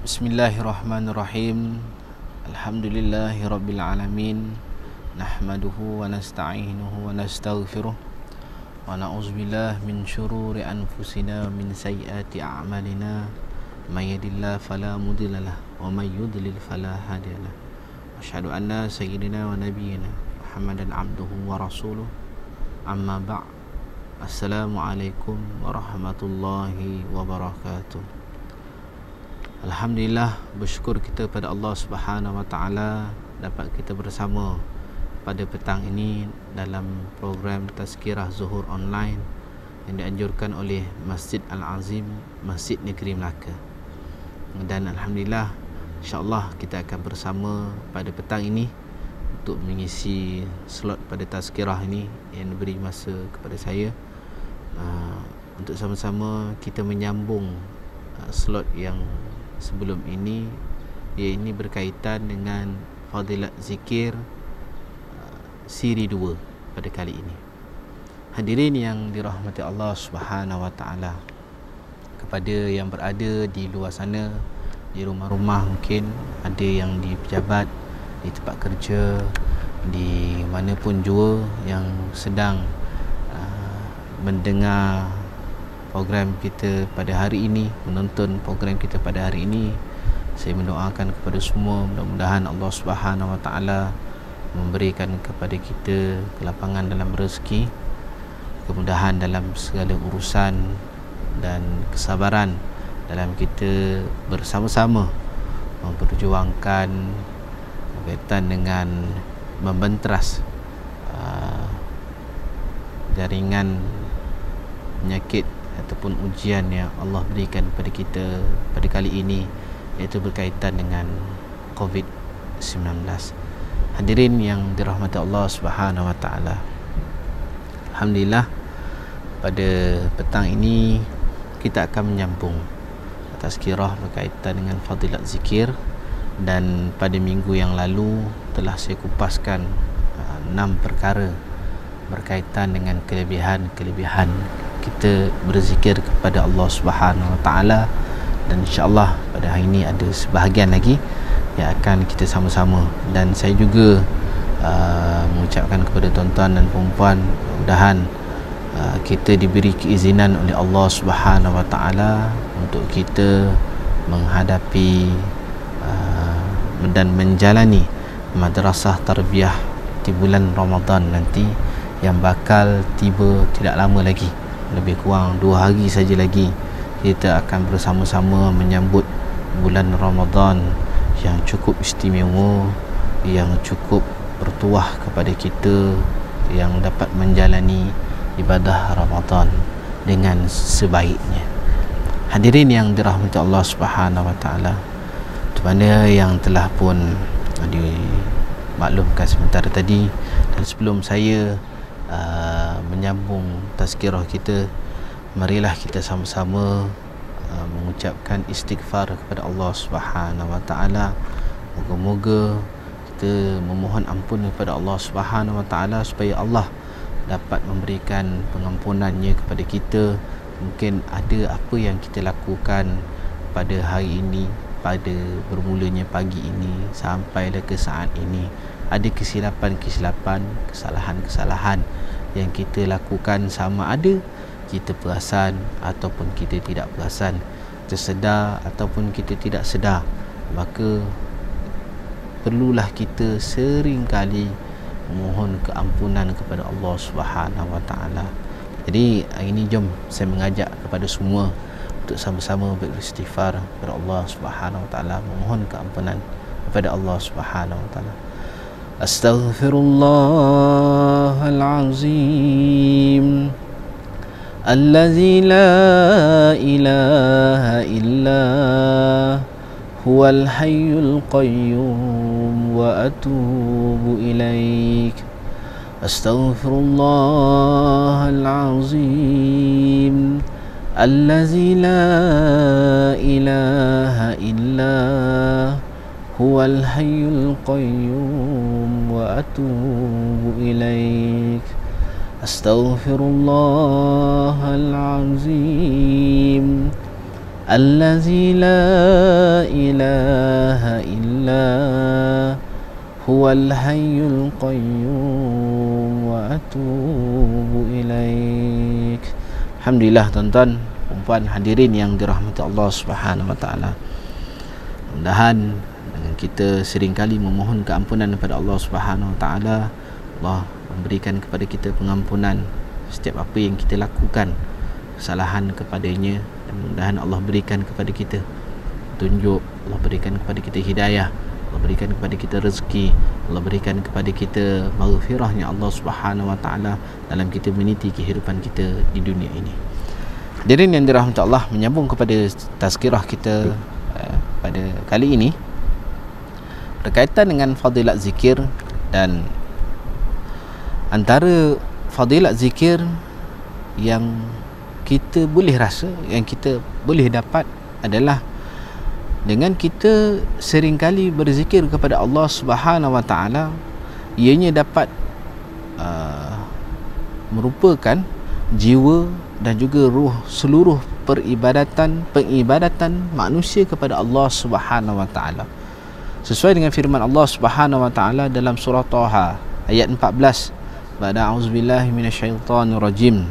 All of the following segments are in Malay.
Bismillahirrahmanirrahim. Alhamdulillahirabbil alamin. Nahmaduhu wa nasta'inuhu wa nastaghfiruh. Wa na'udzubillahi min syururi anfusina wa min sayyiati a'malina. May yahdihillahu fala mudhillalah wa may yudlil fala hadiyalah. Asyhadu anna sayyidina wa nabiyyina Muhammadan abduhu wa rasuluh. Amma ba'. Assalamualaikum warahmatullahi wabarakatuh. Alhamdulillah, bersyukur kita pada Allah Subhanahu Wa Taala dapat kita bersama pada petang ini dalam program Tazkirah Zuhur online yang dianjurkan oleh Masjid Al-Azim, Masjid Negeri Melaka. Dan Alhamdulillah, insyaAllah kita akan bersama pada petang ini untuk mengisi slot pada Tazkirah ini yang diberi masa kepada saya untuk sama-sama kita menyambung slot yang sebelum ini. Ini berkaitan dengan Fadilat Zikir siri 2 pada kali ini. Hadirin yang dirahmati Allah Subhanahu Wa Taala, kepada yang berada di luar sana, di rumah-rumah, mungkin ada yang di pejabat, di tempat kerja, di mana pun jua yang sedang mendengar program kita pada hari ini, menonton program kita pada hari ini, saya mendoakan kepada semua, mudah-mudahan Allah Subhanahu Wa Taala memberikan kepada kita kelapangan dalam rezeki, kemudahan dalam segala urusan, dan kesabaran dalam kita bersama-sama memperjuangkan berkaitan dengan membentras jaringan penyakit ataupun ujian yang Allah berikan kepada kita pada kali ini, iaitu berkaitan dengan COVID-19. Hadirin yang dirahmati Allah Subhanahu Wa Taala, alhamdulillah pada petang ini kita akan menyambung tazkirah berkaitan dengan Fadilat Zikir. Dan pada minggu yang lalu telah saya kupaskan 6 perkara berkaitan dengan kelebihan-kelebihan kita berzikir kepada Allah Subhanahu Wa Taala. Dan insya-Allah pada hari ini ada sebahagian lagi yang akan kita sama-sama. Dan saya juga mengucapkan kepada tuan-tuan dan puan-puan, mudah-mudahan kita diberi keizinan oleh Allah Subhanahu Wa Taala untuk kita menghadapi dan menjalani madrasah tarbiyah di bulan Ramadan nanti yang bakal tiba tidak lama lagi, lebih kurang 2 hari saja lagi kita akan bersama-sama menyambut bulan Ramadan yang cukup istimewa, yang cukup bertuah kepada kita yang dapat menjalani ibadah Ramadan dengan sebaiknya. Hadirin yang dirahmati Allah Subhanahu Wa Taala, mana yang telah pun dimaklumkan sebentar tadi, dan sebelum saya menyambung tazkirah kita, marilah kita sama-sama mengucapkan istighfar kepada Allah Subhanahu Wa Taala. Moga-moga kita memohon ampun kepada Allah Subhanahu Wa Taala supaya Allah dapat memberikan pengampunannya kepada kita. Mungkin ada apa yang kita lakukan pada hari ini, pada bermulanya pagi ini sampailah ke saat ini, ada kesilapan-kesilapan, kesalahan-kesalahan yang kita lakukan, sama ada kita perasan ataupun kita tidak perasan, tersedar ataupun kita tidak sedar, maka perlulah kita sering kali memohon keampunan kepada Allah Subhanahu Wa Taala. Jadi hari ini jom saya mengajak kepada semua untuk sama-sama beristighfar kepada Allah Subhanahu Wa Taala, memohon keampunan kepada Allah Subhanahu Wa Taala. Astaghfirullahalazim allazi la ilaha illa huwal hayyul qayyum wa atubu ilaik. Astaghfirullahalazim allazi la ilaha illa huwal hayyul qayyum wa atubu ilaik. Astaghfirullahalazim allazi la ilaha illa huwal hayyul qayyum wa atubu ilaik. Alhamdulillah tuan-tuan, puan-puan, hadirin yang dirahmati Allah Subhanahu wa taala. Mudah-mudahan dengan kita seringkali memohon keampunan kepada Allah Subhanahu wa taala, Allah memberikan kepada kita pengampunan setiap apa yang kita lakukan kesalahan kepadanya, dan mudah-mudahan Allah berikan kepada kita petunjuk, Allah berikan kepada kita hidayah, Allah berikan kepada kita rezeki, Allah berikan kepada kita maghfirahnya Allah Subhanahu wa taala dalam kita meniti kehidupan kita di dunia ini. Hadirin yang dirahmati Allah, menyambung kepada tazkirah kita pada kali ini berkaitan dengan fadilat zikir, dan antara fadilat zikir yang kita boleh rasa, yang kita boleh dapat adalah dengan kita seringkali berzikir kepada Allah Subhanahu wa taala, ianya dapat merupakan jiwa dan juga ruh seluruh pengibadatan manusia kepada Allah Subhanahu wa taala. Sesuai dengan firman Allah Subhanahu wa taala dalam surah Taha ayat 14, ba'da a'udzubillahi minasyaitonirrajim,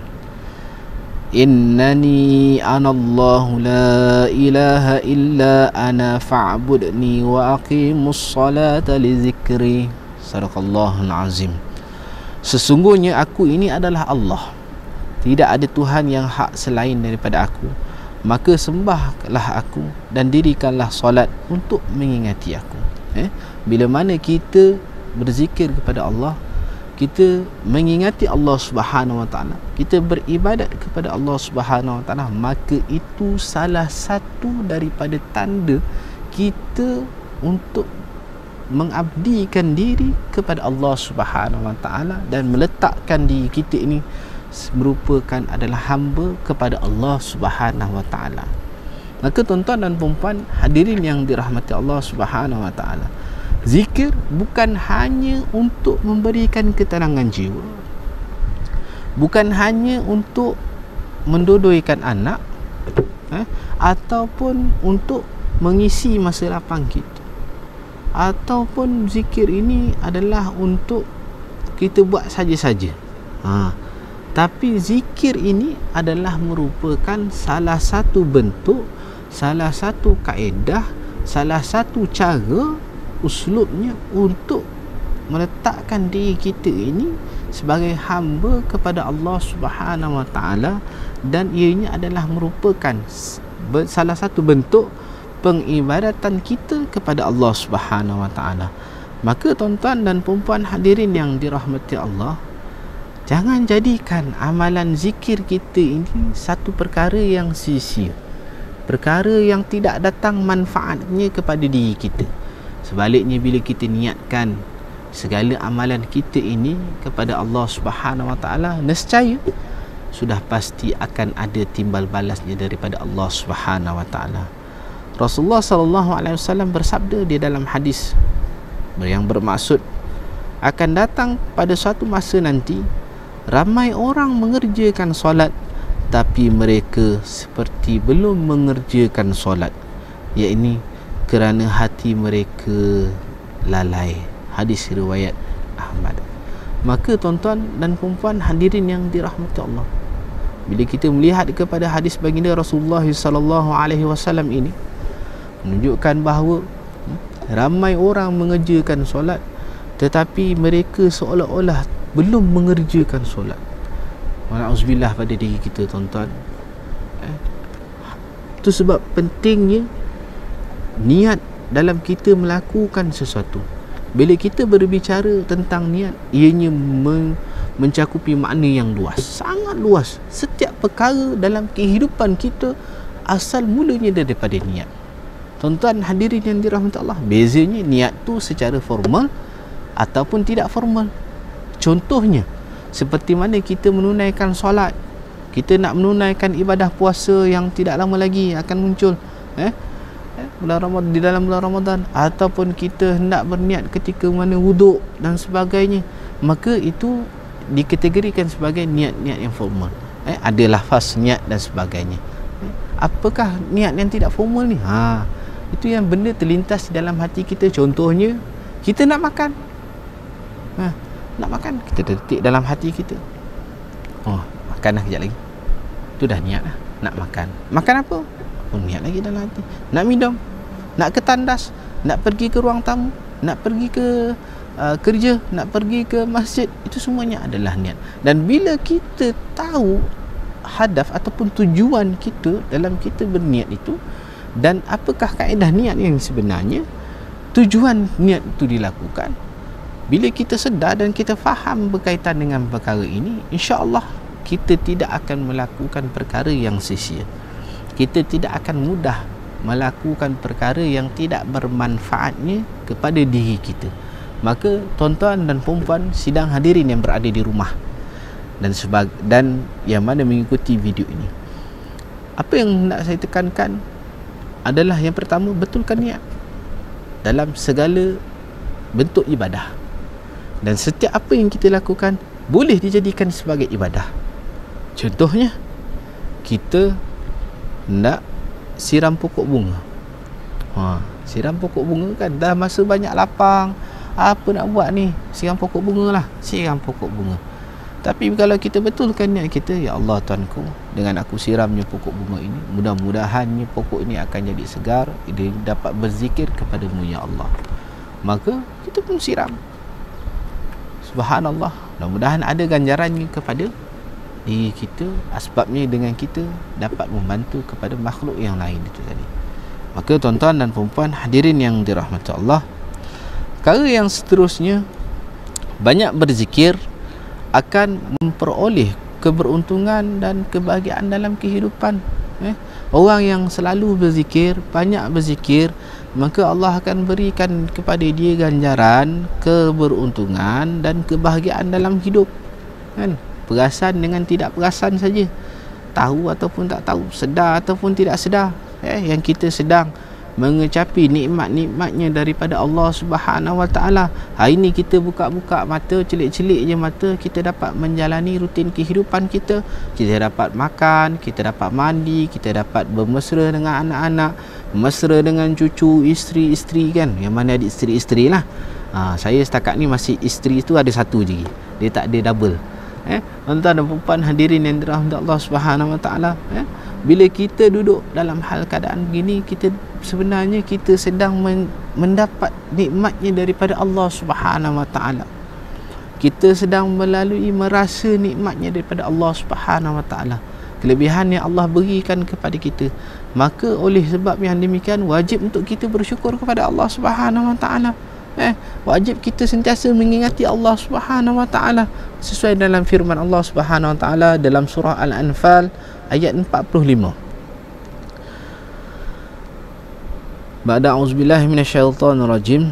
innani anallahu la ilaha illa ana fa'budni wa aqimus salata li zikri. Sadaqallahul azim. Sesungguhnya aku ini adalah Allah, tidak ada Tuhan yang hak selain daripada aku, maka sembahlah aku dan dirikanlah solat untuk mengingati aku. Bila mana kita berzikir kepada Allah, kita mengingati Allah Subhanahu wa taala, kita beribadat kepada Allah Subhanahu wa taala, maka itu salah satu daripada tanda kita untuk mengabdikan diri kepada Allah Subhanahu wa taala dan meletakkan diri kita ini merupakan adalah hamba kepada Allah Subhanahu wa taala. Maka tuan-tuan dan puan-puan, hadirin yang dirahmati Allah Subhanahu wa taala, zikir bukan hanya untuk memberikan ketenangan jiwa, bukan hanya untuk mendodoikan anak, ataupun untuk mengisi masa lapang kita, ataupun zikir ini adalah untuk kita buat saja-saja. Tapi zikir ini adalah merupakan salah satu bentuk, salah satu kaedah, salah satu cara, uslubnya untuk meletakkan diri kita ini sebagai hamba kepada Allah Subhanahu wa taala, dan ianya adalah merupakan salah satu bentuk pengibadatan kita kepada Allah Subhanahu wa taala. Maka tuan-tuan dan puan-puan, hadirin yang dirahmati Allah, jangan jadikan amalan zikir kita ini satu perkara yang sia-sia, perkara yang tidak datang manfaatnya kepada diri kita. Sebaliknya, bila kita niatkan segala amalan kita ini kepada Allah Subhanahu wa taala, nescaya sudah pasti akan ada timbal balasnya daripada Allah Subhanahu wa taala. Rasulullah sallallahu alaihi wasallam bersabda di dalam hadis yang bermaksud akan datang pada suatu masa nanti, ramai orang mengerjakan solat tapi mereka seperti belum mengerjakan solat, iaitu kerana hati mereka lalai. Hadis riwayat Ahmad. Maka tuan-tuan dan puan-puan, hadirin yang dirahmati Allah, bila kita melihat kepada hadis baginda Rasulullah sallallahu alaihi wasallam ini, menunjukkan bahawa ramai orang mengerjakan solat tetapi mereka seolah-olah belum mengerjakan solat. Na'udzubillah pada diri kita, tuan-tuan. Itu sebab pentingnya niat dalam kita melakukan sesuatu. Bila kita berbicara tentang niat, ianya mencakupi makna yang luas, sangat luas. Setiap perkara dalam kehidupan kita asal mulanya daripada niat. Tuan-tuan hadirin yang dirahmati Allah, bezanya niat tu secara formal ataupun tidak formal. Contohnya, seperti mana kita menunaikan solat, kita nak menunaikan ibadah puasa yang tidak lama lagi akan muncul di dalam bulan Ramadan, ataupun kita hendak berniat ketika mana wuduk dan sebagainya, maka itu dikategorikan sebagai niat-niat yang formal. Ada lafaz niat dan sebagainya. apakah niat yang tidak formal ni? Itu yang benda terlintas dalam hati kita. Contohnya, kita nak makan. Nak makan, kita detik dalam hati kita. Makan lah kejap lagi. Itu dah niat lah, nak makan. Makan apa? Niat lagi dalam hati. Nak minum, nak ke tandas, nak pergi ke ruang tamu, nak pergi ke kerja, nak pergi ke masjid, itu semuanya adalah niat. Dan bila kita tahu hadaf ataupun tujuan kita dalam kita berniat itu, dan apakah kaedah niat yang sebenarnya, tujuan niat itu dilakukan, bila kita sedar dan kita faham berkaitan dengan perkara ini, insya-Allah kita tidak akan melakukan perkara yang sia-sia. Kita tidak akan mudah melakukan perkara yang tidak bermanfaatnya kepada diri kita. Maka tuan-tuan dan puan-puan sidang hadirin yang berada di rumah dan yang mana mengikuti video ini, apa yang nak saya tekankan adalah yang pertama, betulkan niat dalam segala bentuk ibadah. Dan setiap apa yang kita lakukan boleh dijadikan sebagai ibadah. Contohnya, kita nak siram pokok bunga. Siram pokok bunga kan dah masa banyak lapang, apa nak buat ni? Siram pokok bunga lah. Siram pokok bunga. Tapi kalau kita betulkan niat kita, ya Allah Tuanku, dengan aku siramnya pokok bunga ini, mudah-mudahannya pokok ini akan jadi segar, dia dapat berzikir kepadamu ya Allah. Maka kita pun siram. Subhanallah, mudah-mudahan ada ganjarannya kepada diri kita, asbabnya dengan kita dapat membantu kepada makhluk yang lain itu tadi. Maka tuan-tuan dan puan-puan hadirin yang dirahmati Allah, perkara yang seterusnya, banyak berzikir akan memperoleh keberuntungan dan kebahagiaan dalam kehidupan. Orang yang selalu berzikir, banyak berzikir, maka Allah akan berikan kepada dia ganjaran, keberuntungan dan kebahagiaan dalam hidup. Perasan dengan tidak perasan saja, tahu ataupun tak tahu, sedar ataupun tidak sedar, yang kita sedang mengecapi nikmat-nikmatnya daripada Allah Subhanahu Wa Taala. Hari ini kita buka-buka mata, celik-celik je mata, kita dapat menjalani rutin kehidupan kita. Kita dapat makan, kita dapat mandi, kita dapat bermesra dengan anak-anak, mesra dengan cucu, isteri-isteri kan, yang mana ada isteri-isteri lah. Saya setakat ni masih isteri tu ada satu je, dia tak ada double. Tuan-tuan dan puan hadirin yang dirahmati Allah Subhanahu Wa Taala, bila kita duduk dalam hal keadaan begini, kita sebenarnya kita sedang mendapat nikmatnya daripada Allah Subhanahu Wa Taala. Kita sedang merasa nikmatnya daripada Allah Subhanahu Wa Taala, kelebihan yang Allah berikan kepada kita. Maka oleh sebab yang demikian, wajib untuk kita bersyukur kepada Allah Subhanahu Wa Taala. Wajib kita sentiasa mengingati Allah Subhanahu Wa Taala sesuai dalam firman Allah Subhanahu Wa Taala dalam surah Al-Anfal ayat 45. Ba'da a'udzubillahi minasyaitonir rajim,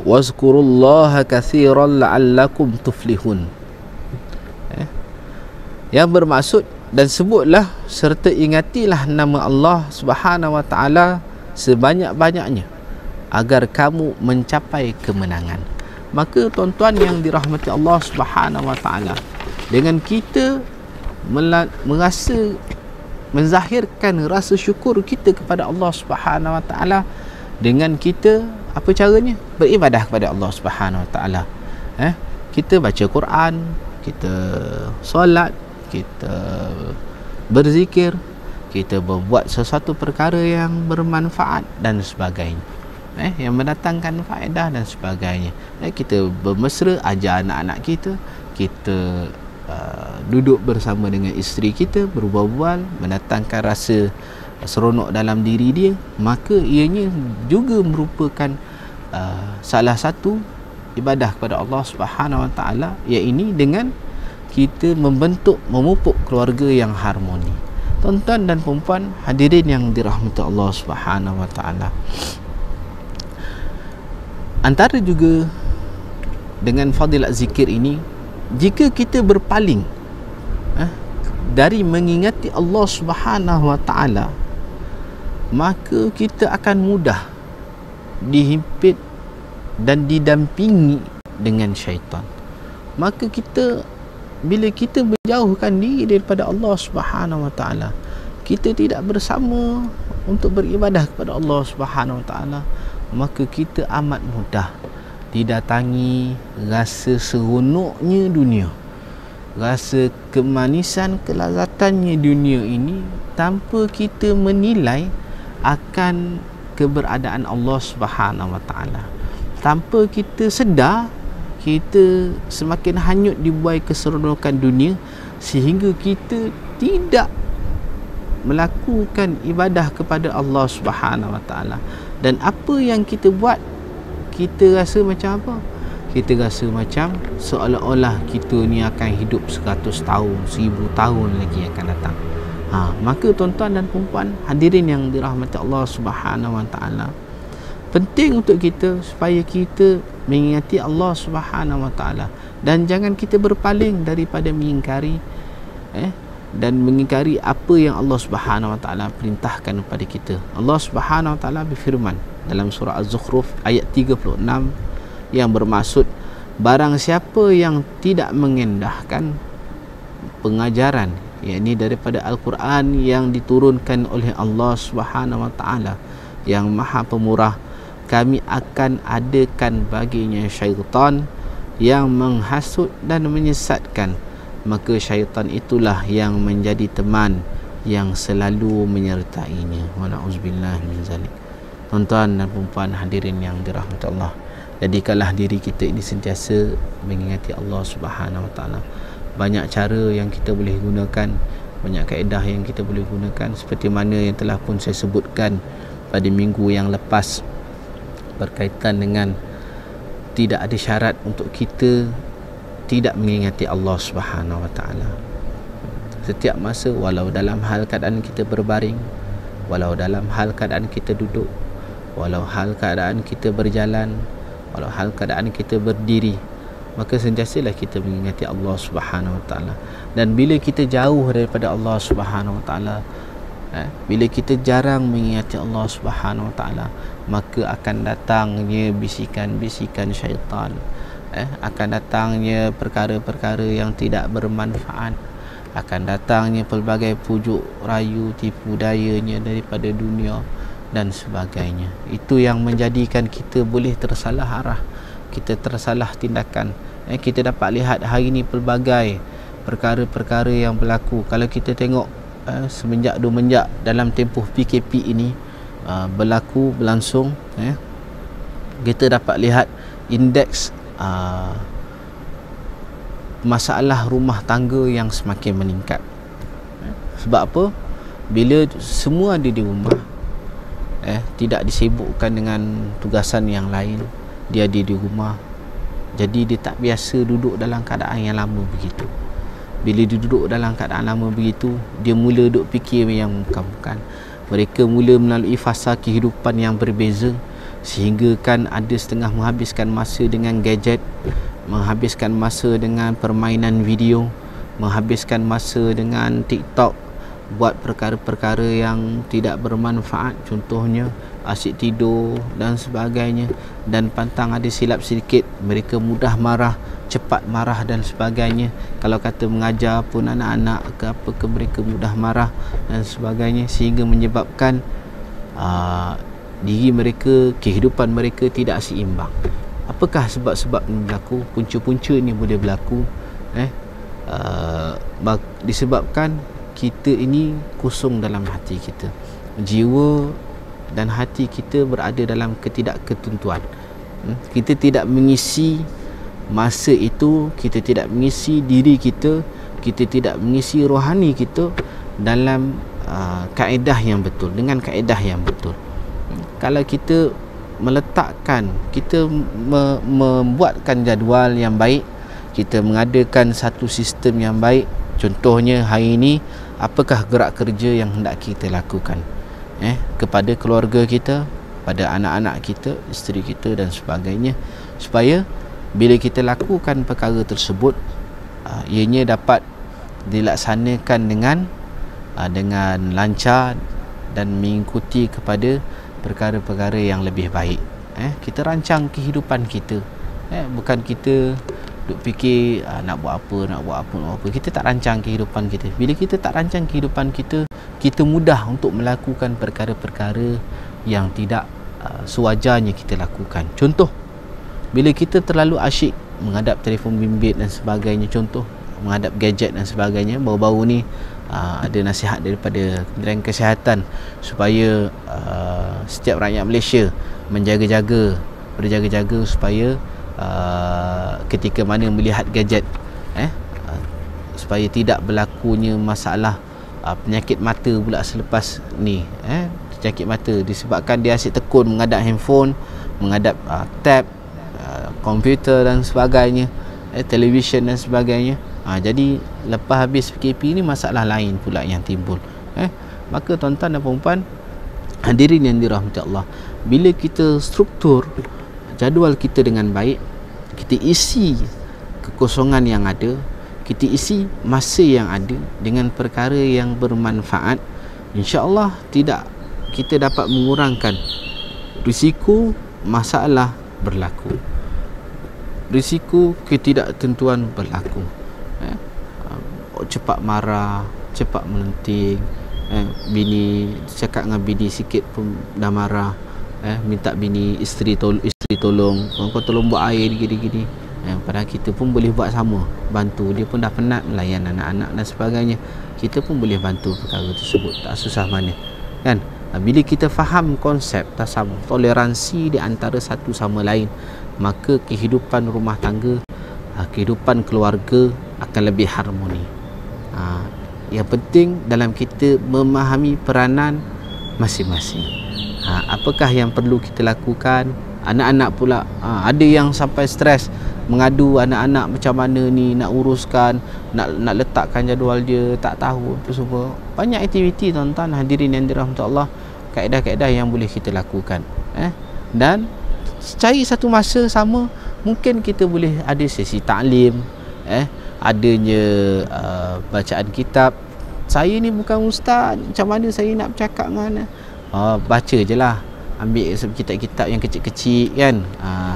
wazkurullaha katsiran la'allakum tuflihun. Yang bermaksud, dan sebutlah serta ingatilah nama Allah Subhanahu Wa Taala sebanyak-banyaknya agar kamu mencapai kemenangan. Maka tuan-tuan yang dirahmati Allah Subhanahu Wa Taala, dengan kita merasa menzahirkan rasa syukur kita kepada Allah Subhanahu Wa Taala, dengan kita apa caranya? Beribadah kepada Allah Subhanahu Wa Taala. Kita baca Quran, kita solat, kita berzikir, kita berbuat sesuatu perkara yang bermanfaat dan sebagainya, yang mendatangkan faedah dan sebagainya. Kita bermesra, ajar anak-anak kita, kita duduk bersama dengan isteri kita, berbual-bual, mendatangkan rasa seronok dalam diri dia. Maka ianya juga merupakan salah satu ibadah kepada Allah Subhanahu Wa Taala, iaitu dengan kita memupuk keluarga yang harmoni. Tuan-tuan dan puan-puan hadirin yang dirahmati Allah Subhanahu Wa Taala, antara juga dengan fadilat zikir ini, jika kita berpaling dari mengingati Allah Subhanahu Wa Taala, maka kita akan mudah dihimpit dan didampingi dengan syaitan. Maka kita, bila kita menjauhkan diri daripada Allah Subhanahu Wa Taala, kita tidak bersama untuk beribadah kepada Allah Subhanahu Wa Taala, maka kita amat mudah didatangi rasa seronoknya dunia, rasa kemanisan kelazatannya dunia ini, tanpa kita menilai akan keberadaan Allah Subhanahu Wa Taala. Tanpa kita sedar, kita semakin hanyut dibuai keseronokan dunia, sehingga kita tidak melakukan ibadah kepada Allah Subhanahu Wa Taala. Dan apa yang kita buat, kita rasa macam apa? Kita rasa macam seolah-olah kita ni akan hidup 100 tahun, 1000 tahun lagi akan datang. Maka tuan-tuan dan puan-puan hadirin yang dirahmati Allah Subhanahu Wa Taala, penting untuk kita supaya kita mengingati Allah Subhanahu Wa Taala, dan jangan kita berpaling daripada mengingkari dan mengingkari apa yang Allah Subhanahu Wa Taala perintahkan kepada kita. Allah Subhanahu Wa Taala berfirman dalam surah Az-Zukhruf ayat 36 yang bermaksud, barang siapa yang tidak mengendahkan pengajaran, yakni daripada Al-Quran yang diturunkan oleh Allah Subhanahu Wa Taala yang Maha Pemurah, kami akan adakan baginya syaitan yang menghasut dan menyesatkan, maka syaitan itulah yang menjadi teman yang selalu menyertainya. Wa na'udzubillah min zalik. Tuan-tuan dan puan-puan hadirin yang dirahmati Allah, jadikanlah diri kita ini sentiasa mengingati Allah Subhanahu Wa Taala. Banyak cara yang kita boleh gunakan, banyak kaedah yang kita boleh gunakan, seperti mana yang telah pun saya sebutkan pada minggu yang lepas berkaitan dengan tidak ada syarat untuk kita tidak mengingati Allah Subhanahu Wa Taala. Setiap masa, walau dalam hal keadaan kita berbaring, walau dalam hal keadaan kita duduk, walau hal keadaan kita berjalan, walau hal keadaan kita berdiri, maka sentiasalah kita mengingati Allah Subhanahu Wa Taala. Dan bila kita jauh daripada Allah Subhanahu Wa Taala, bila kita jarang mengingati Allah Subhanahu Wa Taala, maka akan datangnya bisikan-bisikan syaitan, akan datangnya perkara-perkara yang tidak bermanfaat, akan datangnya pelbagai pujuk rayu, tipu dayanya daripada dunia dan sebagainya. Itu yang menjadikan kita boleh tersalah arah, kita tersalah tindakan. Kita dapat lihat hari ini pelbagai perkara-perkara yang berlaku. Kalau kita tengok semenjak dalam tempoh PKP ini berlangsung, kita dapat lihat indeks masalah rumah tangga yang semakin meningkat. Sebab apa? Bila semua ada di rumah, tidak disibukkan dengan tugasan yang lain, dia ada di rumah, jadi dia tak biasa duduk dalam keadaan yang lama begitu. Bila dia duduk dalam keadaan lama begitu, dia mula duk fikir yang bukan-bukan. Mereka mula melalui fasa kehidupan yang berbeza, sehingga kan ada setengah menghabiskan masa dengan gadget, menghabiskan masa dengan permainan video, menghabiskan masa dengan TikTok, buat perkara-perkara yang tidak bermanfaat, contohnya asyik tidur dan sebagainya. Dan pantang ada silap sedikit, mereka mudah marah, cepat marah dan sebagainya. Kalau kata mengajar pun anak-anak ke apa ke, mereka mudah marah dan sebagainya, sehingga menyebabkan diri mereka, kehidupan mereka tidak seimbang. Apakah sebab-sebab ini berlaku? Punca-punca ini boleh berlaku disebabkan kita ini kosong dalam hati kita. Jiwa dan hati kita berada dalam ketidakketentuan. Kita tidak mengisi masa itu, kita tidak mengisi diri kita, kita tidak mengisi rohani kita dalam kaedah yang betul, dengan kaedah yang betul. Kalau kita meletakkan, kita membuatkan jadual yang baik, kita mengadakan satu sistem yang baik. Contohnya hari ini, apakah gerak kerja yang hendak kita lakukan kepada keluarga kita, pada anak-anak kita, isteri kita dan sebagainya, supaya bila kita lakukan perkara tersebut, ianya dapat dilaksanakan dengan lancar dan mengikuti kepada perkara-perkara yang lebih baik. Kita rancang kehidupan kita, bukan kita duk fikir nak buat apa. Kita tak rancang kehidupan kita. Bila kita tak rancang kehidupan kita, kita mudah untuk melakukan perkara-perkara yang tidak sewajarnya kita lakukan. Contoh, bila kita terlalu asyik menghadap telefon bimbit dan sebagainya, contoh menghadap gadget dan sebagainya, baru-baru ni ada nasihat daripada Kementerian Kesihatan supaya setiap rakyat Malaysia berjaga-jaga supaya ketika mana melihat gadget supaya tidak berlakunya masalah penyakit mata pula selepas ni, penyakit mata disebabkan dia asyik tekun menghadap handphone, menghadap tab, komputer dan sebagainya, televisyen dan sebagainya. Jadi lepas habis PKP ni masalah lain pula yang timbul. Maka tuan-tuan dan puan-puan hadirin yang dirahmati Allah, bila kita struktur jadual kita dengan baik, kita isi kekosongan yang ada, kita isi masa yang ada dengan perkara yang bermanfaat, insya-Allah kita dapat mengurangkan risiko masalah berlaku, risiko ketidaktentuan berlaku. Cepat marah, cepat melenting, bini cakap dengan bini sikit pun dah marah, minta bini isteri tolong, kau tolong buat air gini-gini. Padahal kita pun boleh buat sama, bantu. Dia pun dah penat melayan anak-anak dan sebagainya, kita pun boleh bantu perkara tersebut, tak susah mana kan. Bila kita faham konsep tasawuf, toleransi di antara satu sama lain, maka kehidupan rumah tangga, kehidupan keluarga akan lebih harmoni. Yang penting dalam kita memahami peranan masing-masing. Apakah yang perlu kita lakukan? Anak-anak pula ada yang sampai stres mengadu anak-anak macam mana ni nak uruskan, nak letakkan jadual dia, tak tahu apa semua. Banyak aktiviti tuan-tuan hadirin yang dirahmati Allah, kaedah-kaedah yang boleh kita lakukan. Dan cari satu masa sama, mungkin kita boleh ada sesi taklim, adanya bacaan kitab. Saya ni bukan ustaz, macam mana saya nak bercakap dengan baca je lah, ambil kitab-kitab yang kecil-kecil kan,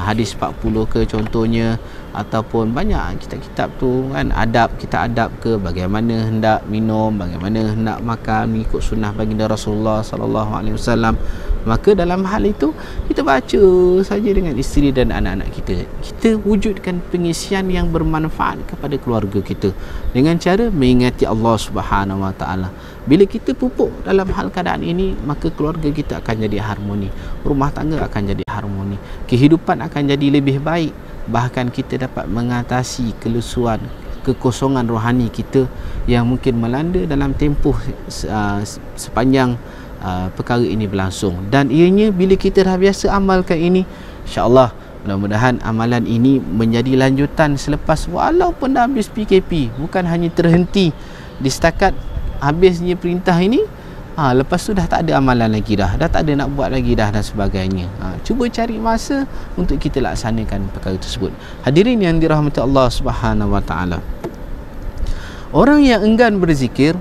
hadis 40 ke contohnya, ataupun banyak kitab-kitab tu kan, kitab adab ke, bagaimana hendak minum, bagaimana hendak makan mengikut sunnah baginda Rasulullah sallallahu alaihi wasallam. Maka dalam hal itu kita baca saja dengan isteri dan anak-anak kita. Kita wujudkan pengisian yang bermanfaat kepada keluarga kita dengan cara mengingati Allah Subhanahu Wa Taala. Bila kita pupuk dalam hal keadaan ini, maka keluarga kita akan jadi harmoni, rumah tangga akan jadi harmoni, kehidupan akan jadi lebih baik. Bahkan kita dapat mengatasi kelesuan, kekosongan rohani kita yang mungkin melanda dalam tempoh sepanjang perkara ini berlangsung. Dan ianya bila kita dah biasa amalkan ini, insya-Allah mudah-mudahan amalan ini menjadi lanjutan selepas walaupun dah habis PKP, bukan hanya terhenti di setakat habisnya perintah ini, lepas tu dah tak ada amalan lagi dah tak ada nak buat lagi dah dan sebagainya. Cuba cari masa untuk kita laksanakan perkara tersebut. Hadirin yang dirahmati Allah Subhanahu Wa Taala, orang yang enggan berzikir,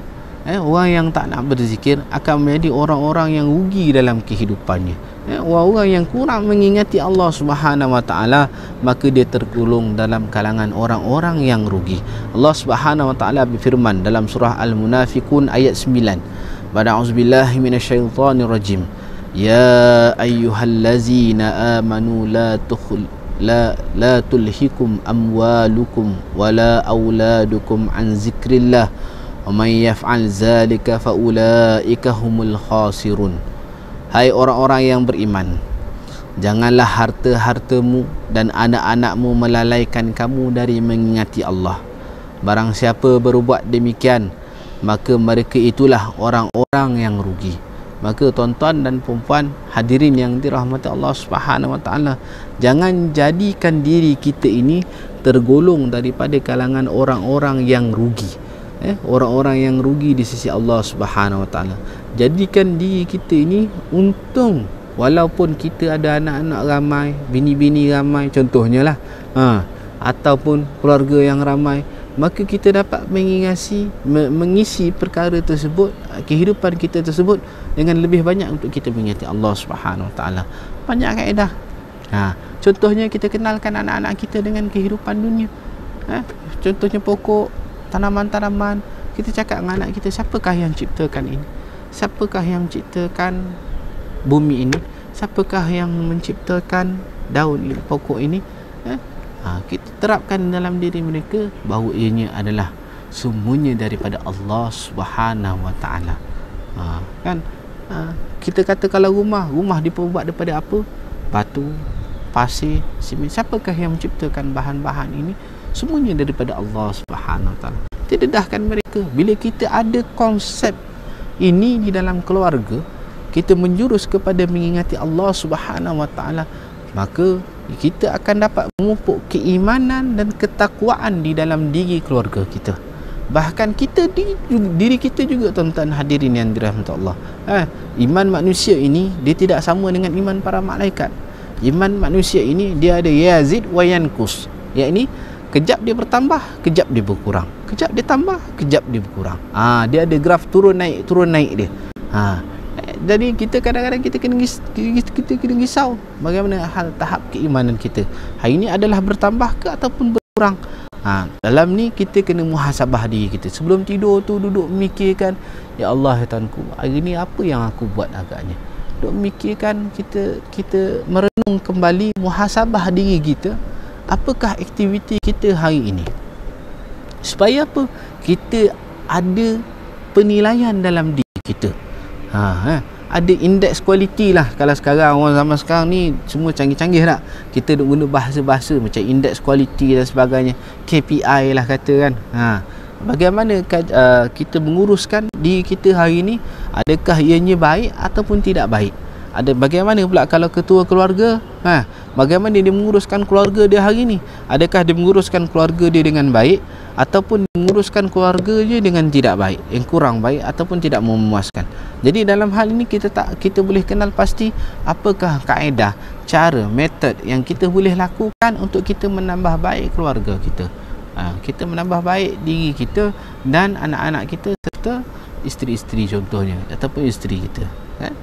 orang yang tak nak berzikir akan menjadi orang-orang yang rugi dalam kehidupannya. Orang-orang yang kurang mengingati Allah Subhanahu Wa Taala, maka dia tergolong dalam kalangan orang-orang yang rugi. Allah Subhanahu Wa Taala berfirman dalam surah Al-Munafiqun ayat 9, A'udzubillahi minasyaitonir rajim. Ya ayyuhallazina amanu la tulhikum amwalukum wala auladukum an zikrillah wa may yaf'al zalika fa ulaika humul khasirun. Hai orang-orang yang beriman, janganlah harta-hartamu dan anak-anakmu melalaikan kamu dari mengingati Allah. Barang siapa berbuat demikian, maka mereka itulah orang-orang yang rugi. Maka tuan-tuan dan puan-puan hadirin yang dirahmati Allah Subhanahu Wa Taala, jangan jadikan diri kita ini tergolong daripada kalangan orang-orang yang rugi. Orang-orang yang rugi di sisi Allah Subhanahu Wa Taala. Jadikan diri kita ini untung, walaupun kita ada anak-anak ramai, bini-bini ramai contohnya lah, ataupun keluarga yang ramai, maka kita dapat mengisi perkara tersebut, kehidupan kita tersebut dengan lebih banyak untuk kita mengingati Allah Subhanahu Wa Taala. Banyak kaedah. Contohnya kita kenalkan anak-anak kita dengan kehidupan dunia. Contohnya pokok, tanaman-tanaman. Kita cakap dengan anak kita, siapakah yang ciptakan ini? Siapakah yang menciptakan bumi ini? Siapakah yang menciptakan daun ini, pokok ini? Kita terapkan dalam diri mereka bahawa ianya adalah semuanya daripada Allah Subhanahu Wa Taala. Kan kita kata kalau rumah diperbuat daripada apa? Batu, pasir, simen. Siapakah yang menciptakan bahan-bahan ini? Semuanya daripada Allah Subhanahu Wa Taala. Kita dedahkan mereka. Bila kita ada konsep ini di dalam keluarga, kita menjurus kepada mengingati Allah Subhanahu Wa Taala, maka kita akan dapat memupuk keimanan dan ketakwaan di dalam diri keluarga kita. Bahkan kita diri kita juga, tuan-tuan hadirin yang dirahmati Allah. Iman manusia ini dia tidak sama dengan iman para malaikat. Iman manusia ini dia ada yazid wa yankus. Yakni kejap dia bertambah, kejap dia berkurang. Kejap dia tambah, kejap dia berkurang. Dia ada graf turun naik dia. Jadi kita kadang-kadang kita kena risau bagaimana hal tahap keimanan kita. Hari ini adalah bertambah ke ataupun berkurang. Dalam ni kita kena muhasabah diri kita. Sebelum tidur tu duduk memikirkan, ya Allah ya Tuhanku, hari ni apa yang aku buat agaknya. Duduk memikirkan, kita merenung kembali, muhasabah diri kita. Apakah aktiviti kita hari ini? Supaya apa? Kita ada penilaian dalam diri kita. Ada indeks kualiti lah. Kalau sekarang orang zaman sekarang ni semua canggih-canggih tak, kita duk guna bahasa-bahasa macam indeks kualiti dan sebagainya, KPI lah kata kan. Bagaimana kita menguruskan diri kita hari ini? Adakah ianya baik ataupun tidak baik? Bagaimana pula kalau ketua keluarga, bagaimana dia menguruskan keluarga dia hari ini? Adakah dia menguruskan keluarga dia dengan baik ataupun menguruskan keluarga dia dengan tidak baik, yang kurang baik ataupun tidak memuaskan? Jadi dalam hal ini kita boleh kenal pasti apakah kaedah, cara, metod yang kita boleh lakukan untuk kita menambah baik keluarga kita. Kita menambah baik diri kita dan anak-anak kita serta isteri-isteri contohnya ataupun isteri kita.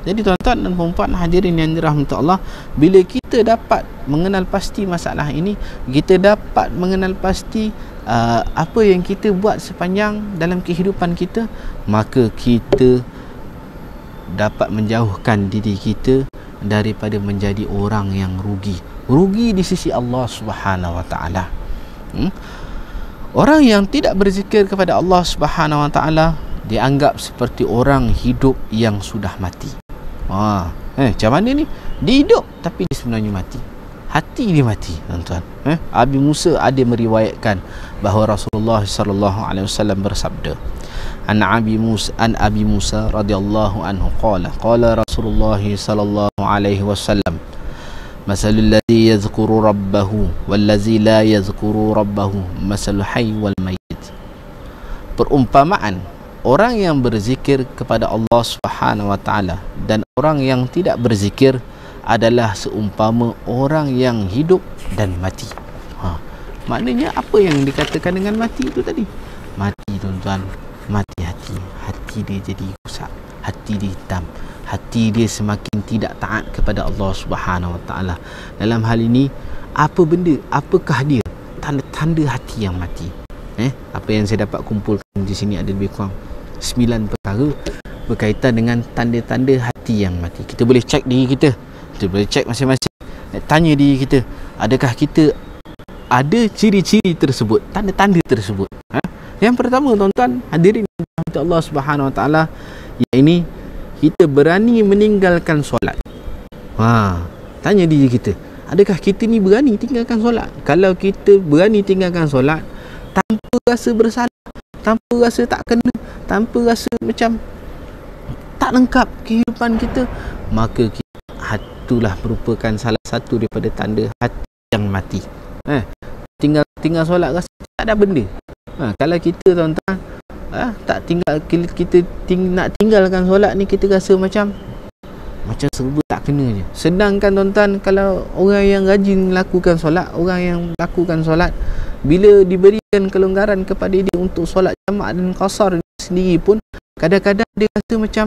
Jadi tuan-tuan dan puan-puan hadirin yang dirahmati Allah, bila kita dapat mengenal pasti masalah ini, kita dapat mengenal pasti apa yang kita buat sepanjang dalam kehidupan kita, maka kita dapat menjauhkan diri kita daripada menjadi orang yang rugi di sisi Allah Subhanahu Wa Taala. Orang yang tidak berzikir kepada Allah Subhanahu Wa Taala dianggap seperti orang hidup yang sudah mati. Macam mana ni? Dia hidup tapi dia sebenarnya mati. Hati dia mati, tuan-tuan. Abi Musa ada meriwayatkan bahawa Rasulullah sallallahu alaihi wasallam bersabda, An Abi Musa radhiyallahu anhu qala Rasulullah sallallahu alaihi wasallam, masalul ladzi yadhkuru rabbahu wal ladzi la yadhkuru rabbahu masalul hayy wal mayyit. Perumpamaan orang yang berzikir kepada Allah Subhanahu Wa Taala dan orang yang tidak berzikir adalah seumpama orang yang hidup dan mati. Maknanya apa yang dikatakan dengan mati itu tadi? Mati, tuan-tuan, mati hati. Hati dia jadi rusak, hati dia hitam, hati dia semakin tidak taat kepada Allah Subhanahu Wa Taala. Dalam hal ini, apa benda, apakah dia tanda-tanda hati yang mati? Apa yang saya dapat kumpulkan di sini ada lebih kurang 9 perkara berkaitan dengan tanda-tanda hati yang mati. Kita boleh cek diri kita. Kita boleh cek masing-masing. Tanya diri kita, adakah kita ada ciri-ciri tersebut, tanda-tanda tersebut? Yang pertama, tuan-tuan hadirin Allah Subhanahu Wa Taala, iaitu kita berani meninggalkan solat. Tanya diri kita, adakah kita ni berani tinggalkan solat? Kalau kita berani tinggalkan solat tanpa rasa bersalah, tanpa rasa tak kena, tanpa rasa macam tak lengkap kehidupan kita, maka itulah merupakan salah satu daripada tanda hati yang mati. Tinggal solat rasa tak ada benda. Kalau kita, tuan-tuan, tak tinggal, kita nak tinggalkan solat ni, kita rasa macam serba tak kena je. Sedangkan, tuan-tuan, kalau orang yang rajin lakukan solat, orang yang lakukan solat, bila diberikan kelonggaran kepada dia untuk solat jamak dan qasar sendiri pun, kadang-kadang dia rasa macam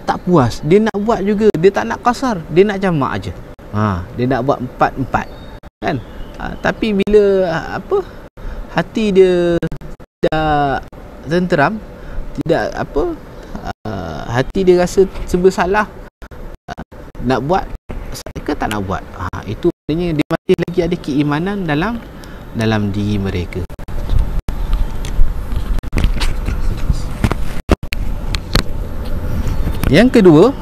tak puas. Dia nak buat juga, dia tak nak qasar, dia nak jamak aja. Dia nak buat 4-4 kan. Tapi bila hati dia tidak tenteram, tidak hati dia rasa serba salah, nak buat ke tak nak buat, itu maknanya dia masih lagi ada keimanan dalam diri mereka. Yang kedua,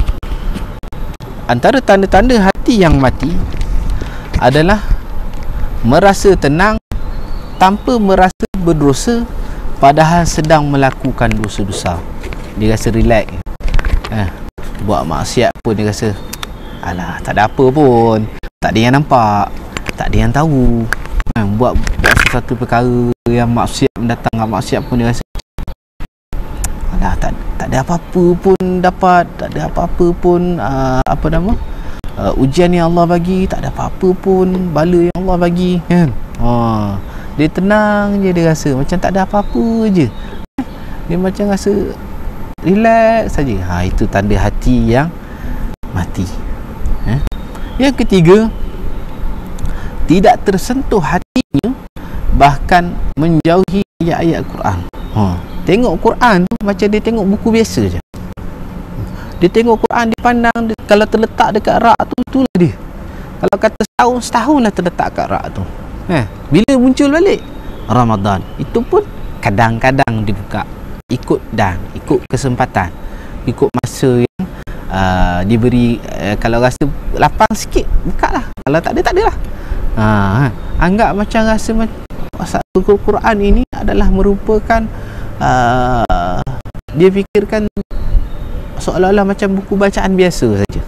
antara tanda-tanda hati yang mati adalah merasa tenang tanpa merasa berdosa padahal sedang melakukan dosa-dosa. Dia rasa relax. Buat maksiat pun dia rasa, alah, tak ada apa pun, tak ada yang nampak, tak ada yang tahu. Buat sesuatu perkara yang maksiat, mendatangkan maksiat pun dia rasa, alah, tak ada apa-apa pun dapat, tak ada apa-apa pun ujian yang Allah bagi, tak ada apa-apa pun bala yang Allah bagi, kan? Dia tenang je, dia rasa macam tak ada apa-apa je. Dia macam rasa relax saja. Itu tanda hati yang mati. Yang ketiga, tidak tersentuh hatinya, bahkan menjauhi ayat-ayat Quran. Tengok Quran tu macam dia tengok buku biasa je. Dia tengok Quran, dia pandang, kalau terletak dekat rak tu, itulah dia. Kalau kata setahun lah terletak kat rak tu. Bila muncul balik Ramadan, itu pun kadang-kadang dibuka, ikut kesempatan, ikut masa yang diberi. Kalau rasa lapang sikit, buka lah. Kalau tak ada, tak ada lah. Anggap macam rasa buku Quran ini adalah merupakan dia fikirkan seolah-olah macam buku bacaan biasa saja.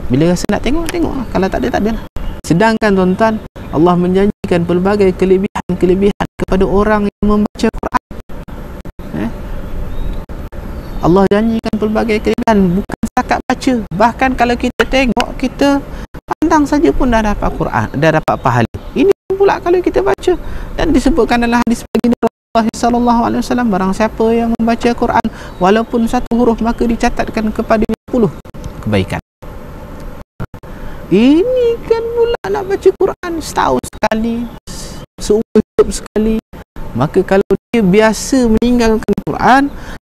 Bila rasa nak tengok, tengok. Kalau tak ada, tak ada lah. Sedangkan tuan-tuan, Allah menjanjikan pelbagai kelebihan kepada orang yang membaca Quran. Allah janjikan pelbagai kelebihan, bukan setakat baca. Bahkan kalau kita tengok, kita pandang saja pun dah dapat Quran, dah dapat pahala. Ini pula kalau kita baca. Dan disebutkan dalam hadis baginda Rasulullah sallallahu alaihi wasallam, barang siapa yang membaca Quran walaupun satu huruf, maka dicatatkan kepadanya 10 kebaikan. Ini kan pula nak baca Quran setahun sekali, seumur hidup sekali. Maka kalau dia biasa meninggalkan Quran,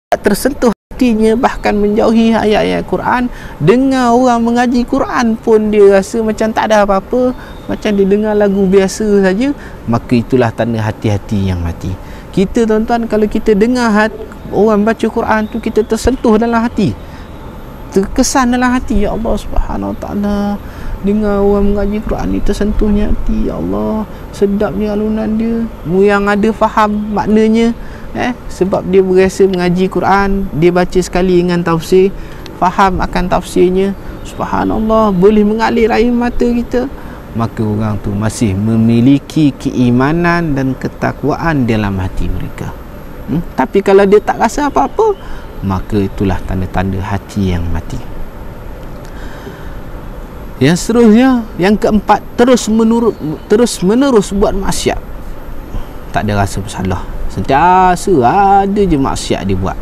tak tersentuh hatinya, bahkan menjauhi ayat-ayat Quran, dengar orang mengaji Quran pun dia rasa macam tak ada apa-apa, macam dia dengar lagu biasa saja, maka itulah tanda hati-hati yang mati. Kita tuan-tuan, kalau kita dengar orang baca Quran tu, kita tersentuh dalam hati, terkesan dalam hati, ya Allah Subhanahu Wa Taala, dengar orang mengaji Quran ni tersentuhnya hati, ya Allah, sedapnya alunan dia. Yang ada faham maknanya, sebab dia berasa mengaji Quran, dia baca sekali dengan tafsir, faham akan tafsirnya, subhanallah, boleh mengalir air mata kita. Maka orang tu masih memiliki keimanan dan ketakwaan dalam hati mereka. Tapi kalau dia tak rasa apa-apa, maka itulah tanda-tanda hati yang mati. Yang seterusnya, yang keempat, terus menerus buat maksiat, tak ada rasa bersalah, sentiasa ada je maksiat dia buat.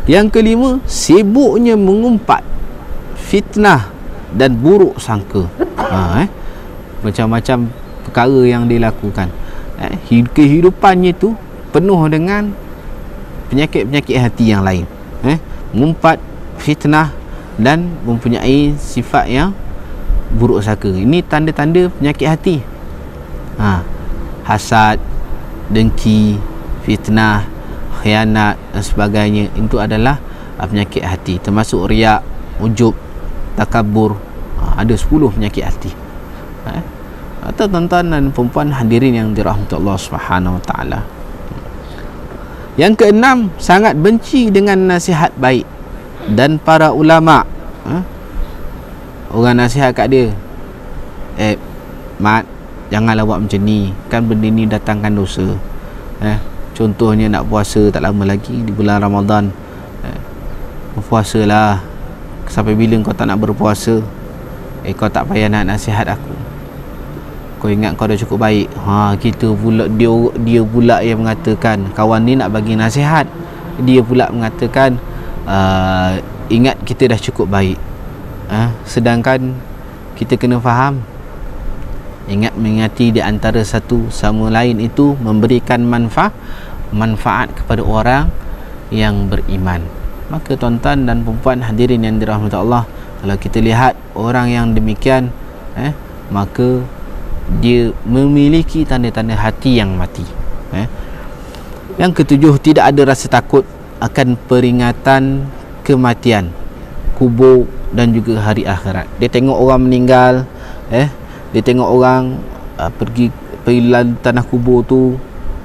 Yang kelima, sibuknya mengumpat fitnah dan buruk sangka. Macam-macam perkara yang dia lakukan. Kehidupannya tu penuh dengan penyakit-penyakit hati yang lain. Mengumpat fitnah dan mempunyai sifat yang buruk sangka. Ini tanda-tanda penyakit hati. Hasad, dengki, fitnah, khianat dan sebagainya, itu adalah penyakit hati. Termasuk riak, ujub, takabur. Ada 10 penyakit hati. Atau tuan-tuan dan perempuan hadirin yang dirahmati Allah Subhanahu Wa Taala. Yang keenam, sangat benci dengan nasihat baik dan para ulama. Orang nasihat kat dia, Mat, janganlah buat macam ni, kan benda ni datangkan dosa. Contohnya nak puasa tak lama lagi di bulan Ramadan, berpuasalah, sampai bila kau tak nak berpuasa? Kau tak payah nak nasihat aku, kau ingat kau dah cukup baik. Kita pula, dia pula yang mengatakan, kawan ni nak bagi nasihat, dia pula mengatakan ingat kita dah cukup baik. Sedangkan kita kena faham, mengingati di antara satu sama lain itu memberikan manfaat kepada orang yang beriman. Maka tuan-tuan dan puan hadirin yang dirahmati Allah, kalau kita lihat orang yang demikian, maka dia memiliki tanda-tanda hati yang mati. Yang ketujuh, tidak ada rasa takut akan peringatan kematian, kubur dan juga hari akhirat. Dia tengok orang meninggal, dia tengok orang pergi lalu tanah kubur tu,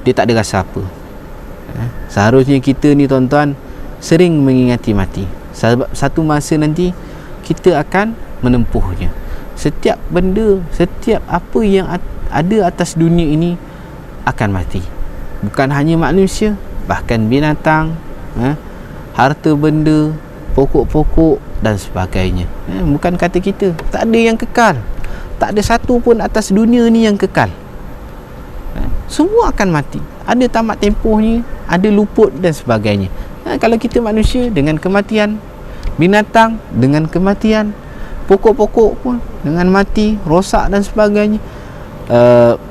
dia tak ada rasa apa. Seharusnya kita ni tuan-tuan sering mengingati mati. Sebab satu masa nanti kita akan menempuhnya. Setiap benda, setiap apa yang ada atas dunia ini akan mati. Bukan hanya manusia, bahkan binatang, harta benda, pokok-pokok dan sebagainya. Bukan kata kita, tak ada yang kekal. Tak ada satu pun atas dunia ni yang kekal. Semua akan mati. Ada tamat tempohnya, ada luput dan sebagainya. Kalau kita manusia dengan kematian, binatang dengan kematian, pokok-pokok pun dengan mati, rosak dan sebagainya.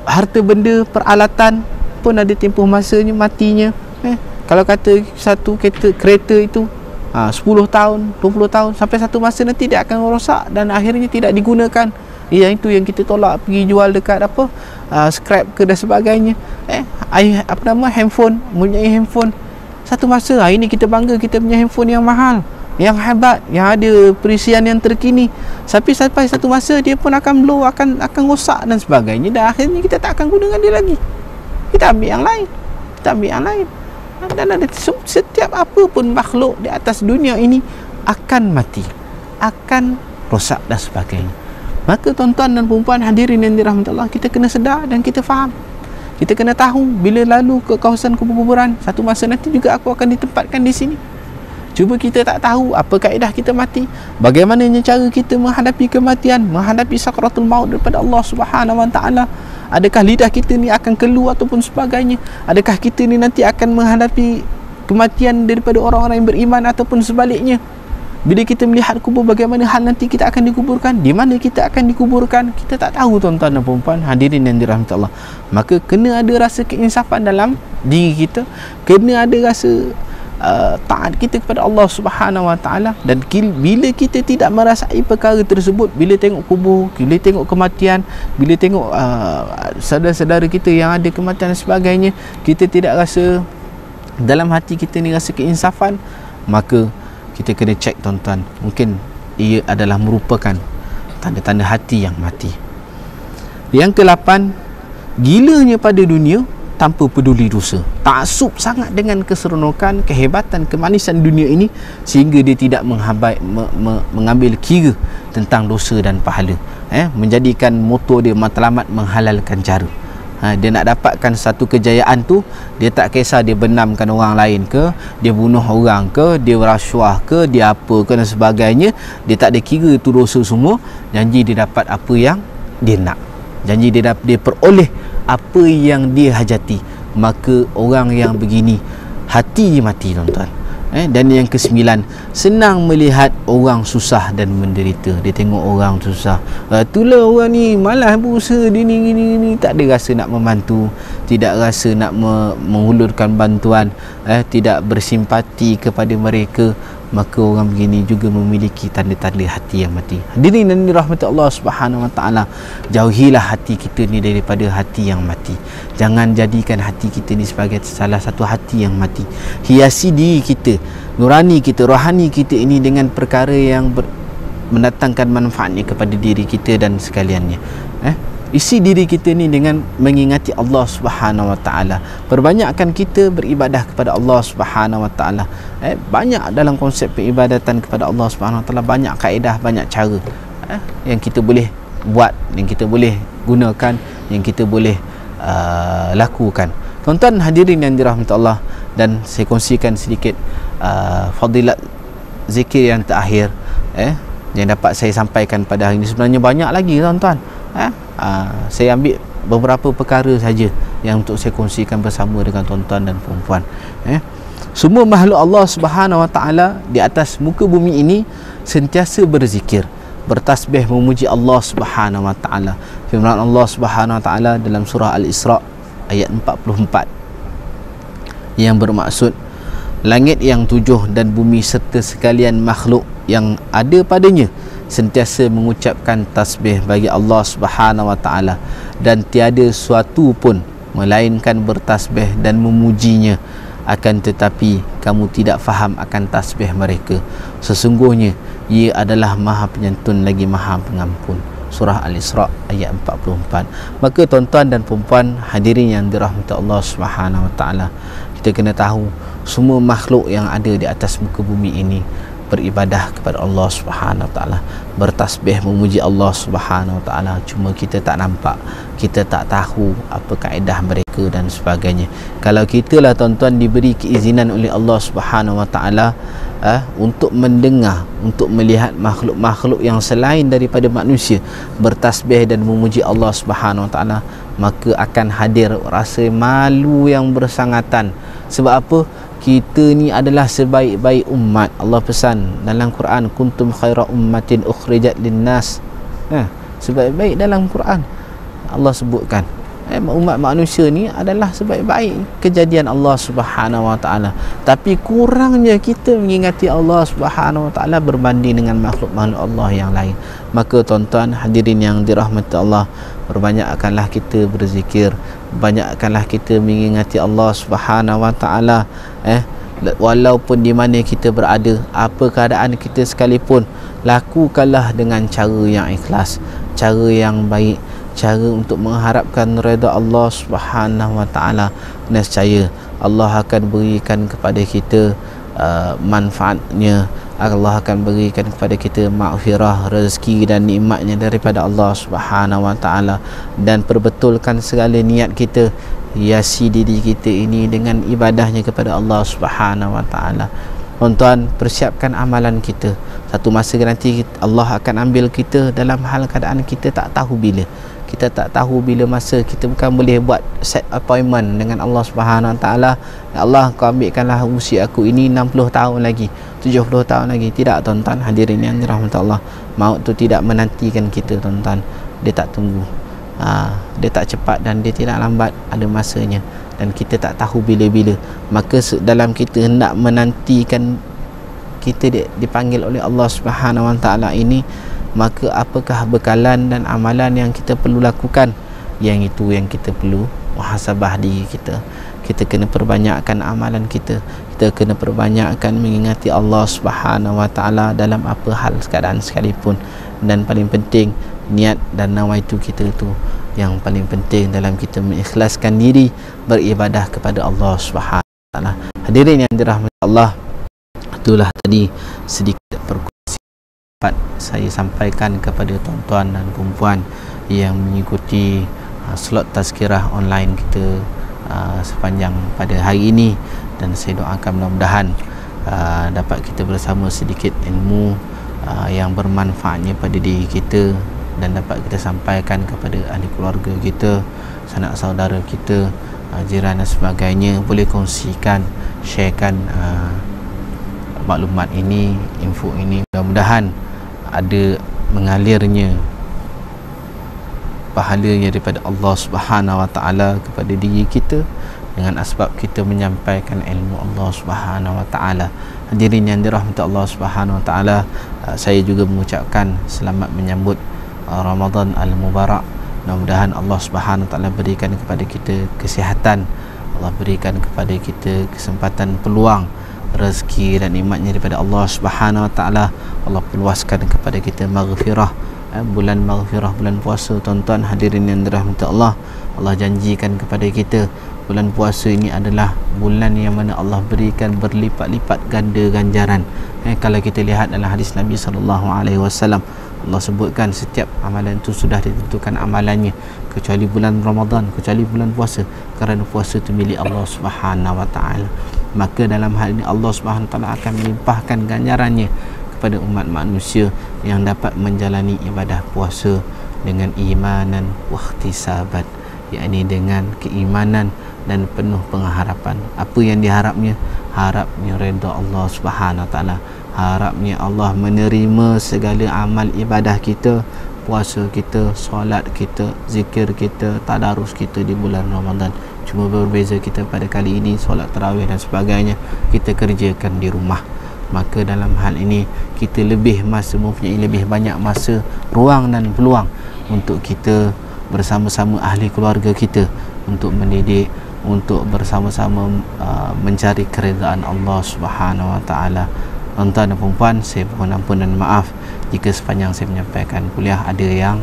Harta benda, peralatan pun ada tempoh masanya matinya. Kalau kata satu kereta itu 10 tahun, 20 tahun, sampai satu masa nanti dia akan rosak dan akhirnya tidak digunakan. Itu yang kita tolak pergi jual dekat scrap ke dan sebagainya. Handphone, mempunyai handphone. Satu masa hari ni kita bangga kita punya handphone yang mahal, yang hebat, yang ada perisian yang terkini. Tapi sampai satu masa dia pun akan blow, akan rosak dan sebagainya, dan akhirnya kita tak akan gunakan dia lagi. Kita ambil yang lain. Dan ada setiap apa pun makhluk di atas dunia ini akan mati, akan rosak dan sebagainya. Maka tuan-tuan dan puan hadirin yang dirahmati Allah, kita kena sedar dan kita faham. Kita kena tahu bila lalu ke kawasan kuburan, satu masa nanti juga aku akan ditempatkan di sini. Cuba kita tak tahu apa kaedah kita mati, bagaimananya cara kita menghadapi kematian, menghadapi sakratul maut daripada Allah Subhanahu Wa Taala. Adakah lidah kita ni akan keluar ataupun sebagainya? Adakah kita ni nanti akan menghadapi kematian daripada orang-orang yang beriman ataupun sebaliknya? Bila kita melihat kubur, bagaimana hal nanti kita akan dikuburkan? Di mana kita akan dikuburkan? Kita tak tahu tuan-tuan dan puan hadirin yang dirahmati Allah. Maka kena ada rasa keinsafan dalam diri kita, kena ada rasa taat kita kepada Allah Subhanahu Wa Taala. Dan bila kita tidak merasai perkara tersebut, bila tengok kubur, bila tengok kematian, bila tengok saudara-saudara kita yang ada kematian dan sebagainya, kita tidak rasa dalam hati kita ni rasa keinsafan, maka kita kena cek tuan-tuan, mungkin ia adalah merupakan tanda-tanda hati yang mati. Yang ke-8, gilanya pada dunia tanpa peduli dosa. Taksub sangat dengan keseronokan, kehebatan, kemanisan dunia ini, sehingga dia tidak mengambil kira tentang dosa dan pahala. Menjadikan moto dia matlamat menghalalkan cara. Dia nak dapatkan satu kejayaan tu, dia tak kisah dia benamkan orang lain ke, dia bunuh orang ke, dia rasuah ke, dia apa ke dan sebagainya. Dia tak ada kira tu dosa semua. Janji dia dapat apa yang dia nak, janji dia peroleh apa yang dia hajati. Maka orang yang begini hati mati tuan-tuan. Dan yang ke-9, senang melihat orang susah dan menderita. Dia tengok orang susah, itulah orang ni malas berusaha, dia ni, tak ada rasa nak membantu, tidak rasa nak mengulurkan bantuan, tidak bersimpati kepada mereka. Maka orang begini juga memiliki tanda-tanda hati yang mati. Hadirin dan dirahmati Allah Subhanahu Wa Taala, jauhilah hati kita ni daripada hati yang mati. Jangan jadikan hati kita ni sebagai salah satu hati yang mati. Hiasi diri kita, nurani kita, rohani kita ini dengan perkara yang mendatangkan manfaatnya kepada diri kita dan sekaliannya. Isi diri kita ni dengan mengingati Allah Subhanahu Wa Taala. Perbanyakkan kita beribadah kepada Allah Subhanahu Wa Taala. Banyak dalam konsep peribadatan kepada Allah Subhanahu Wa Taala, banyak kaedah, banyak cara yang kita boleh buat, yang kita boleh gunakan, yang kita boleh lakukan. Tuan-tuan hadirin yang dirahmati Allah, dan saya kongsikan sedikit fadilat zikir yang terakhir yang dapat saya sampaikan pada hari ini. Sebenarnya banyak lagi tuan-tuan. Saya ambil beberapa perkara saja yang untuk saya kongsikan bersama dengan tuan-tuan dan puan-puan. Semua makhluk Allah Subhanahu Wa Taala di atas muka bumi ini sentiasa berzikir, bertasbih, memuji Allah Subhanahu Wa Taala. Firman Allah Subhanahu Wa Taala dalam surah Al-Isra ayat 44 yang bermaksud, langit yang 7 dan bumi serta sekalian makhluk yang ada padanya sentiasa mengucapkan tasbih bagi Allah Subhanahu wa taala, dan tiada suatu pun melainkan bertasbih dan memujinya, akan tetapi kamu tidak faham akan tasbih mereka. Sesungguhnya ia adalah Maha Penyantun lagi Maha Pengampun. Surah Al-Isra ayat 44. Maka tuan-tuan dan puan-puan hadirin yang dirahmati Allah Subhanahu wa taala, kita kena tahu semua makhluk yang ada di atas muka bumi ini beribadah kepada Allah Subhanahu wa taala, bertasbih memuji Allah Subhanahu wa taala. Cuma kita tak nampak, kita tak tahu apa kaedah mereka dan sebagainya. Kalau kita lah tuan-tuan diberi keizinan oleh Allah Subhanahu wa taala untuk mendengar, untuk melihat makhluk-makhluk yang selain daripada manusia bertasbih dan memuji Allah Subhanahu wa taala, maka akan hadir rasa malu yang bersangatan. Sebab apa? Kita ni adalah sebaik-baik umat. Allah pesan dalam Quran, kuntum khaira ummatin ukhrijat linnas. Sebaik-baik dalam Quran Allah sebutkan umat manusia ni adalah sebaik-baik kejadian Allah Subhanahu wa taala. Tapi kurangnya kita mengingati Allah Subhanahu wa taala berbanding dengan makhluk-makhluk Allah yang lain. Maka tuan-tuan hadirin yang dirahmati Allah, berbanyakkanlah kita berzikir, banyakkanlah kita mengingati Allah Subhanahu wa taala, walaupun di mana kita berada, apa keadaan kita sekalipun, lakukanlah dengan cara yang ikhlas, cara yang baik, cara untuk mengharapkan redha Allah Subhanahu wa taala. Nescaya Allah akan berikan kepada kita manfaatnya. Allah akan berikan kepada kita maghfirah, rezeki dan nikmatnya daripada Allah Subhanahu wa taala. Dan perbetulkan segala niat kita, hiasi diri kita ini dengan ibadahnya kepada Allah Subhanahu wa taala. Tuan-tuan, persiapkan amalan kita. Satu masa nanti Allah akan ambil kita dalam hal keadaan kita tak tahu bila. Kita tak tahu bila masa. Kita bukan boleh buat set appointment dengan Allah Subhanahu wa taala. Ya Allah, kau ambilkanlah usia aku ini 60 tahun lagi, 70 tahun lagi. Tidak tuan-tuan hadirin yang dirahmati Allah. Maut tu tidak menantikan kita tuan-tuan. Dia tak tunggu. Dia tak cepat dan dia tidak lambat, ada masanya. Dan kita tak tahu bila-bila. Maka dalam kita hendak menantikan kita dipanggil oleh Allah Subhanahu wa taala ini, maka apakah bekalan dan amalan yang kita perlu lakukan? Yang itu yang kita perlu muhasabah diri kita. Kita kena perbanyakkan amalan kita. Kita kena perbanyakkan mengingati Allah Subhanahu wa taala dalam apa hal keadaan sekalipun. Dan paling penting, niat dan nawaitu kita itu yang paling penting dalam kita mengikhlaskan diri beribadah kepada Allah Subhanahu wa taala. Hadirin yang dirahmati Allah, itulah tadi sedikit perkongsian saya sampaikan kepada tuan-tuan dan puan-puan yang mengikuti slot tazkirah online kita sepanjang pada hari ini. Dan saya doakan mudah-mudahan dapat kita bersama sedikit ilmu yang bermanfaatnya pada diri kita, dan dapat kita sampaikan kepada ahli keluarga kita, sanak saudara kita, jiran dan sebagainya. Boleh kongsikan, sharekan maklumat ini, info ini. Mudah-mudahan ada mengalirnya pahalanya daripada Allah Subhanahu wa taala kepada diri kita dengan asbab kita menyampaikan ilmu Allah Subhanahu wa taala. Hadirin yang dirahmati Allah Subhanahu wa taala, saya juga mengucapkan selamat menyambut Ramadan al-Mubarak. Mudah-mudahan Allah Subhanahu wa taala berikan kepada kita kesihatan, Allah berikan kepada kita kesempatan, peluang, rezeki dan nikmatnya daripada Allah Subhanahu wa taala. Allah perluaskan kepada kita maghfirah, bulan maghfirah, bulan puasa. Tuan-tuan hadirin yang dirahmati Allah, Allah janjikan kepada kita bulan puasa ini adalah bulan yang mana Allah berikan berlipat-lipat ganda ganjaran. Kalau kita lihat dalam hadis Nabi SAW, Allah sebutkan setiap amalan itu sudah ditentukan amalannya, kecuali bulan Ramadan, kecuali bulan puasa, kerana puasa itu milik Allah Subhanahu wa taala. Maka dalam hal ini Allah Subhanahu wa taala akan melimpahkan ganjarannya kepada umat manusia yang dapat menjalani ibadah puasa dengan imanan wa ihtisaban, yakni dengan keimanan dan penuh pengharapan. Apa yang diharapnya? Harapnya redha Allah Subhanahu wa taala, harapnya Allah menerima segala amal ibadah kita, puasa kita, solat kita, zikir kita, tadarus kita di bulan Ramadan. cuma berbeza kita pada kali ini solat tarawih dan sebagainya kita kerjakan di rumah. Maka dalam hal ini kita lebih masa, mempunyai lebih banyak masa, ruang dan peluang untuk kita bersama-sama ahli keluarga kita untuk mendidik, untuk bersama-sama mencari keredaan Allah Subhanahu Wa Taala. Tuan-tuan dan puan, saya mohon ampun dan maaf jika sepanjang saya menyampaikan kuliah ada yang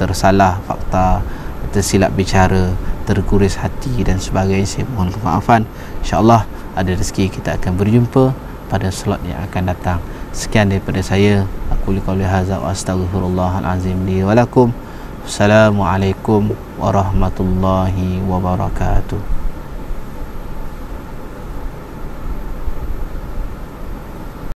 tersalah fakta, tersilap bicara, terkuris hati dan sebagainya. Saya mohon kemaafan. InsyaAllah ada rezeki kita akan berjumpa pada slot yang akan datang. Sekian daripada saya. Aku liqauli hadza wa astaghfirullahal azim li wa lakum. Assalamualaikum warahmatullahi wabarakatuh.